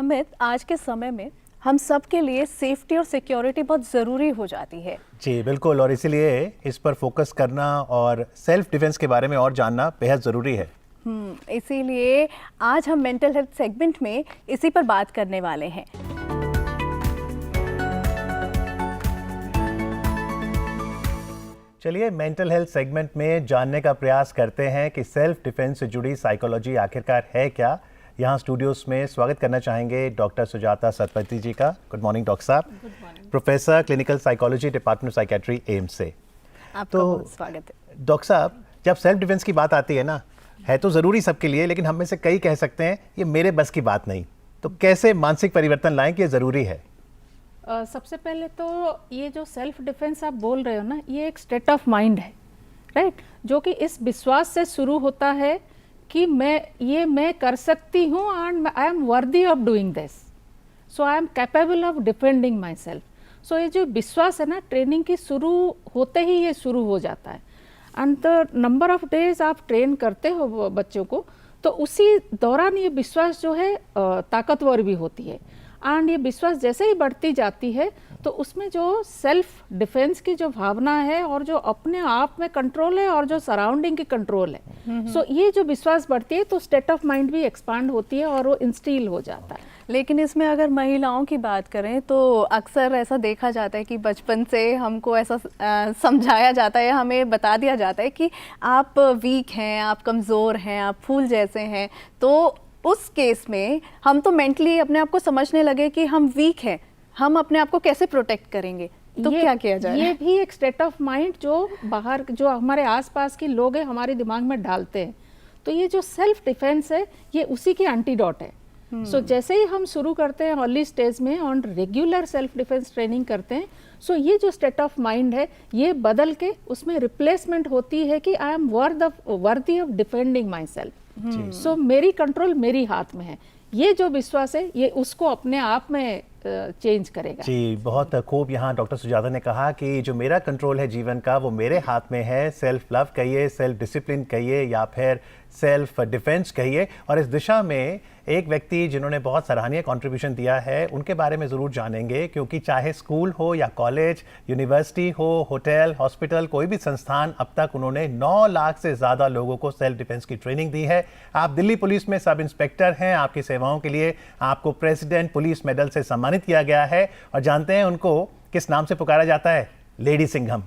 अमित, आज के समय में हम सब के लिए सेफ्टी और सिक्योरिटी बहुत ज़रूरी हो जाती है। जी बिल्कुल, और इसीलिए इस पर फोकस करना और सेल्फ डिफेंस के बारे में और जानना बेहद ज़रूरी है। इसीलिए आज हम मेंटल हेल्थ सेगमेंट में इसी पर बात करने वाले हैं। चलिए मेंटल हेल्थ सेगमेंट में जानने का प्रयास करते हैं कि सेल्फ डिफेंस से जुड़ी साइकोलॉजी आखिरकार है क्या। यहाँ स्टूडियोज में स्वागत करना चाहेंगे डॉक्टर सुजाता सतपथी जी का। गुड मॉर्निंग डॉक्टर साहब। Good morning. Professor clinical psychology, department of psychiatry, AIIMS से। आपका बहुत स्वागत है डॉक्टर साहब, जब सेल्फ डिफेंस की बात आती है ना, है तो ज़रूरी सबके लिए, लेकिन हम में से कई कह सकते हैं ये मेरे बस की बात नहीं। तो कैसे मानसिक परिवर्तन लाएं कि ये ज़रूरी है? सबसे पहले तो ये जो सेल्फ डिफेंस आप बोल रहे हो ना, ये एक स्टेट ऑफ माइंड है, राइट, जो कि इस विश्वास से शुरू होता है कि मैं कर सकती हूँ and I am worthy of doing this, so I am capable of defending myself. So ये जो विश्वास है ना, ट्रेनिंग की शुरू होते ही ये शुरू हो जाता है। And the number of days आप ट्रेन करते हो बच्चों को, तो उसी दौरान ये विश्वास जो है ताकतवर भी होती है। एंड ये विश्वास जैसे ही बढ़ती जाती है तो उसमें जो सेल्फ डिफेंस की जो भावना है और जो अपने आप में कंट्रोल है और जो सराउंडिंग की कंट्रोल है, सो ये जो विश्वास बढ़ती है तो स्टेट ऑफ माइंड भी एक्सपांड होती है और वो इंस्टिल हो जाता है। लेकिन इसमें अगर महिलाओं की बात करें तो अक्सर ऐसा देखा जाता है कि बचपन से हमको ऐसा समझाया जाता है, हमें बता दिया जाता है कि आप वीक हैं, आप कमज़ोर हैं, आप फूल जैसे हैं। तो उस केस में हम तो मेंटली अपने आप को समझने लगे कि हम वीक हैं, हम अपने आप को कैसे प्रोटेक्ट करेंगे, तो क्या किया जाए? ये भी एक स्टेट ऑफ माइंड जो बाहर जो हमारे आसपास के लोग हैं हमारे दिमाग में डालते हैं। तो ये जो सेल्फ डिफेंस है ये उसी के एंटीडोट है। सो जैसे ही हम शुरू करते हैं अर्ली स्टेज में और रेगुलर सेल्फ डिफेंस ट्रेनिंग करते हैं, सो ये जो स्टेट ऑफ माइंड है ये बदल के उसमें रिप्लेसमेंट होती है कि I am worthy of defending myself. So मेरी कंट्रोल मेरी हाथ में है। ये जो विश्वास है ये उसको अपने आप में चेंज करेगा। जी बहुत खूब। यहाँ डॉक्टर सुजाता ने कहा कि जो मेरा कंट्रोल है जीवन का वो मेरे हाथ में है। सेल्फ लव कहिए, सेल्फ डिसिप्लिन कहिए या फिर सेल्फ डिफेंस कहिए। और इस दिशा में एक व्यक्ति जिन्होंने बहुत सराहनीय कंट्रीब्यूशन दिया है उनके बारे में ज़रूर जानेंगे, क्योंकि चाहे स्कूल हो या कॉलेज, यूनिवर्सिटी हो, होटल, हॉस्पिटल, कोई भी संस्थान, अब तक उन्होंने 9 लाख से ज़्यादा लोगों को सेल्फ डिफेंस की ट्रेनिंग दी है। आप दिल्ली पुलिस में सब इंस्पेक्टर हैं। आपकी सेवाओं के लिए आपको प्रेसिडेंट पुलिस मेडल से सम्मानित किया गया है। और जानते हैं उनको किस नाम से पुकारा जाता है? लेडी सिंघम।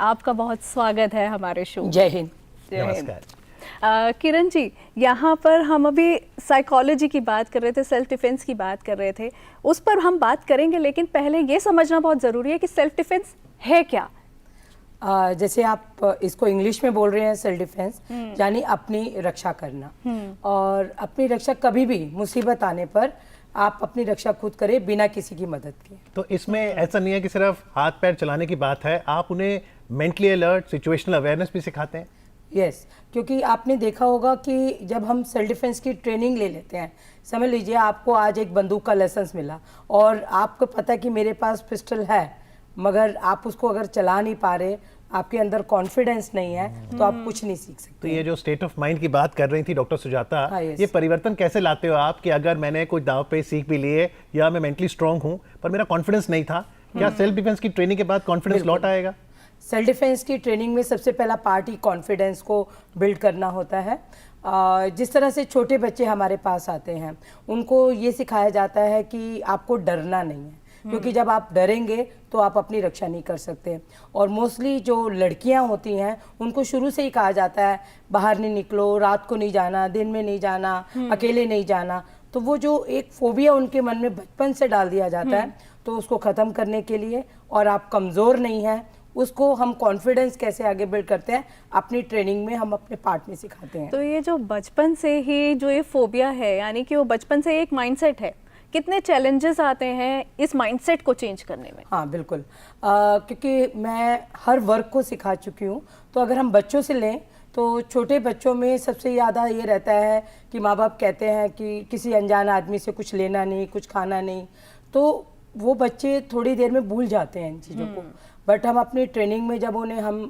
आपका बहुत स्वागत है हमारे शो। जय हिंद। नमस्कार। किरण जी, यहाँ पर हम अभी साइकोलॉजी की बात कर रहे थे, सेल्फ डिफेंस की बात कर रहे थे, उस पर हम बात करेंगे, लेकिन पहले ये समझना बहुत ज़रूरी है कि सेल्फ डिफेंस है क्या। जैसे आप इसको इंग्लिश में बोल रहे हैं सेल्फ डिफेंस, यानी अपनी रक्षा करना। और अपनी रक्षा कभी भी मुसीबत आने पर आप अपनी रक्षा खुद करें बिना किसी की मदद के। तो इसमें ऐसा नहीं है कि सिर्फ हाथ पैर चलाने की बात है, आप उन्हें मेंटली अलर्ट, सिचुएशनल अवेयरनेस भी सिखाते हैं। यस, क्योंकि आपने देखा होगा कि जब हम सेल्फ डिफेंस की ट्रेनिंग ले लेते हैं, समझ लीजिए आपको आज एक बंदूक का लाइसेंस मिला और आपको पता है कि मेरे पास पिस्टल है, मगर आप उसको अगर चला नहीं पा रहे, आपके अंदर कॉन्फिडेंस नहीं है, तो आप कुछ नहीं सीख सकते। तो ये जो स्टेट ऑफ माइंड की बात कर रही थी डॉक्टर सुजाता, हाँ, ये परिवर्तन कैसे लाते हो आप कि अगर मैंने कोई दाव पे सीख भी लिए या मैं मेंटली स्ट्रांग हूँ पर मेरा कॉन्फिडेंस नहीं था, क्या सेल्फ डिफेंस की ट्रेनिंग के बाद कॉन्फिडेंस लौट आएगा? सेल्फ डिफेंस की ट्रेनिंग में सबसे पहला पार्ट ही कॉन्फिडेंस को बिल्ड करना होता है। जिस तरह से छोटे बच्चे हमारे पास आते हैं उनको ये सिखाया जाता है कि आपको डरना नहीं है, क्योंकि जब आप डरेंगे तो आप अपनी रक्षा नहीं कर सकते। और मोस्टली जो लड़कियां होती हैं उनको शुरू से ही कहा जाता है बाहर नहीं निकलो, रात को नहीं जाना, दिन में नहीं जाना, अकेले नहीं जाना। तो वो जो एक फोबिया उनके मन में बचपन से डाल दिया जाता है, तो उसको ख़त्म करने के लिए, और आप कमज़ोर नहीं हैं, उसको हम कॉन्फिडेंस कैसे आगे बिल्ड करते हैं अपनी ट्रेनिंग में हम अपने पार्ट में सिखाते हैं। तो ये जो बचपन से ही जो ये फोबिया है, यानी कि वो बचपन से एक माइंडसेट है, कितने चैलेंजेस आते हैं इस माइंडसेट को चेंज करने में? हाँ बिल्कुल, क्योंकि मैं हर वर्ग को सिखा चुकी हूँ। तो अगर हम बच्चों से लें तो छोटे बच्चों में सबसे ज़्यादा ये रहता है कि माँ बाप कहते हैं कि किसी अनजान आदमी से कुछ लेना नहीं, कुछ खाना नहीं, तो वो बच्चे थोड़ी देर में भूल जाते हैं इन चीज़ों को। बट हम अपनी ट्रेनिंग में जब उन्हें हम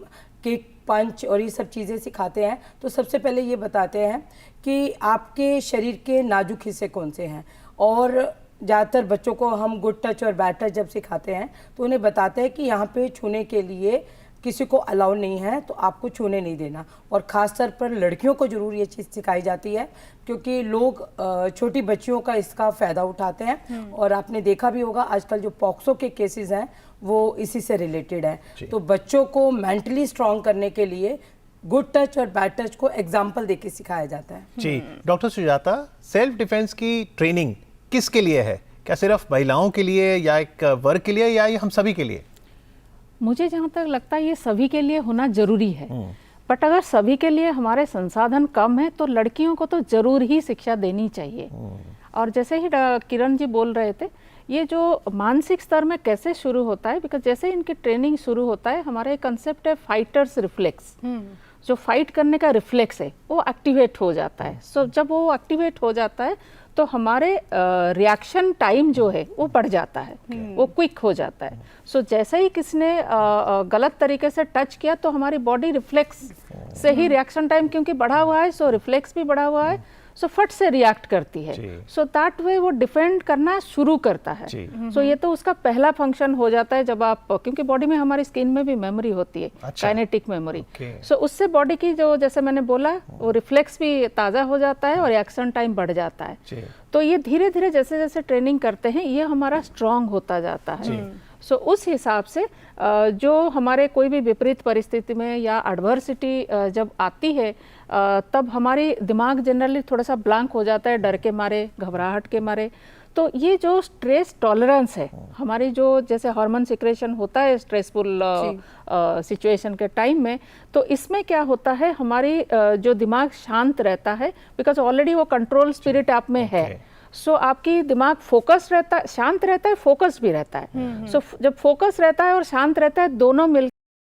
किक, पंच और ये सब चीज़ें सिखाते हैं तो सबसे पहले ये बताते हैं कि आपके शरीर के नाजुक हिस्से कौन से हैं और ज़्यादातर बच्चों को हम गुड टच और बैड टच जब सिखाते हैं तो उन्हें बताते हैं कि यहाँ पे छूने के लिए किसी को अलाउ नहीं है, तो आपको छूने नहीं देना। और ख़ास तौर पर लड़कियों को ज़रूर ये चीज़ सिखाई जाती है, क्योंकि लोग छोटी बच्चियों का इसका फ़ायदा उठाते हैं। और आपने देखा भी होगा आजकल जो पॉक्सो के केसेस हैं वो इसी से रिलेटेड है। तो बच्चों को मेंटली स्ट्रॉन्ग करने के लिए गुड टच और बैड टच को एग्जाम्पल देके सिखाया जाता है। जी डॉक्टर सुजाता, सेल्फ डिफेंस की ट्रेनिंग किसके लिए है? क्या सिर्फ महिलाओं के लिए या एक वर्ग के लिए या ये हम सभी के लिए? मुझे जहाँ तक लगता है ये सभी के लिए होना जरूरी है। बट अगर सभी के लिए हमारे संसाधन कम है तो लड़कियों को तो जरूर ही शिक्षा देनी चाहिए। और जैसे ही किरण जी बोल रहे थे, ये जो मानसिक स्तर में कैसे शुरू होता है, बिकॉज जैसे इनकी ट्रेनिंग शुरू होता है हमारा एक कंसेप्ट है फाइटर्स रिफ्लेक्स। जो फाइट करने का रिफ्लेक्स है वो एक्टिवेट हो जाता है। सो जब वो एक्टिवेट हो जाता है तो हमारे रिएक्शन टाइम जो है वो बढ़ जाता है, वो क्विक हो जाता है। सो जैसे ही किसने गलत तरीके से टच किया तो हमारी बॉडी रिफ्लेक्स से ही रिएक्शन टाइम क्योंकि बढ़ा हुआ है, सो रिफ्लेक्स भी बढ़ा हुआ है, सो फट से रिएक्ट करती है। सो दैट वे वो डिफेंड करना शुरू करता है। सो ये तो उसका पहला फंक्शन हो जाता है जब आप, क्योंकि बॉडी में हमारी स्किन में भी मेमोरी होती है, काइनेटिक मेमोरी। सो उससे बॉडी की जो, जैसे मैंने बोला, वो रिफ्लेक्स भी ताज़ा हो जाता है और रिएक्शन टाइम बढ़ जाता है। तो ये धीरे धीरे जैसे जैसे ट्रेनिंग करते हैं ये हमारा स्ट्रांग होता जाता है। सो उस हिसाब से जो हमारे कोई भी विपरीत परिस्थिति में या एडवर्सिटी जब आती है तब हमारी दिमाग जनरली थोड़ा सा ब्लैंक हो जाता है, डर के मारे, घबराहट के मारे। तो ये जो स्ट्रेस टॉलरेंस है हमारी, जो जैसे हार्मोन सिक्रेशन होता है स्ट्रेसफुल सिचुएशन के टाइम में, तो इसमें क्या होता है हमारी जो दिमाग शांत रहता है, बिकॉज ऑलरेडी वो कंट्रोल स्पिरिट आप में है। सो आपकी दिमाग फोकस रहता है, शांत रहता है, फोकस भी रहता है। सो जब फोकस रहता है और शांत रहता है दोनों मिल